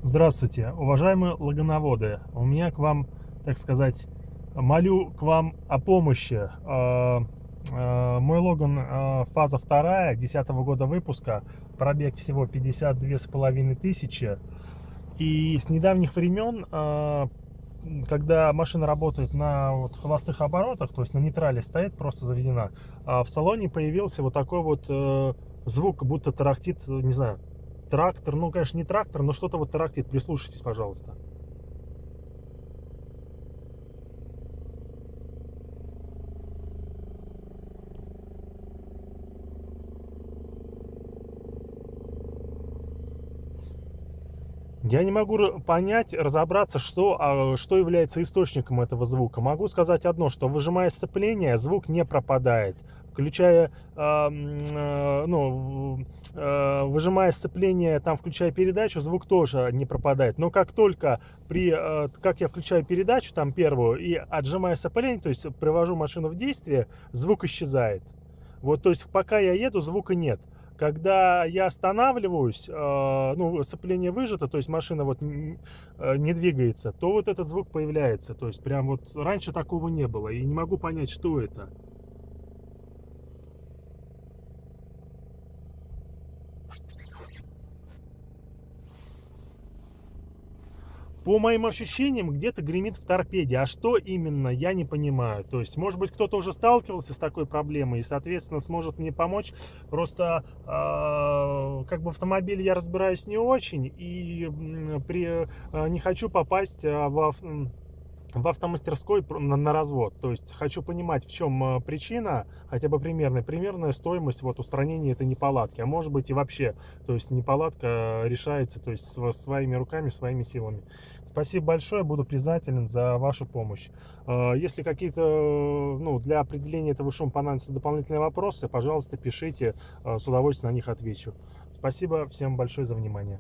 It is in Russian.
Здравствуйте, уважаемые логоноводы. У меня к вам, так сказать, молю к вам о помощи. Мой логан фаза вторая, 2010 года выпуска, пробег всего 52,5 тысячи. И с недавних времен, когда машина работает на вот холостых оборотах, то есть на нейтрале стоит, просто заведена, в салоне появился вот такой вот звук, будто тарахтит, не знаю, трактор. Ну, конечно, не трактор, но что-то вот тарахтит. Прислушайтесь, пожалуйста. Я не могу понять, разобраться, что является источником этого звука. Могу сказать одно, что выжимая сцепление, звук не пропадает. Включая, выжимая сцепление, там, включая передачу, звук тоже не пропадает. Но как только как я включаю передачу, там, первую, и отжимаю сцепление, то есть привожу машину в действие, звук исчезает. Вот, то есть пока я еду, звука нет. Когда я останавливаюсь, ну, сцепление выжато, то есть машина вот не двигается, то вот этот звук появляется. То есть прям вот раньше такого не было, и не могу понять, что это. По моим ощущениям, где-то гремит в торпеде. А что именно, я не понимаю. То есть, может быть, кто-то уже сталкивался с такой проблемой и, соответственно, сможет мне помочь. Просто, как бы в автомобиле я разбираюсь не очень и не хочу попасть в автомастерской на развод. То есть хочу понимать, в чем причина, хотя бы примерная стоимость вот устранения этой неполадки. А может быть и вообще, то есть неполадка решается, то есть своими руками, своими силами. Спасибо большое, буду признателен за вашу помощь. Если какие-то, ну, для определения этого шума понадобятся дополнительные вопросы, пожалуйста, пишите, с удовольствием на них отвечу. Спасибо всем большое за внимание.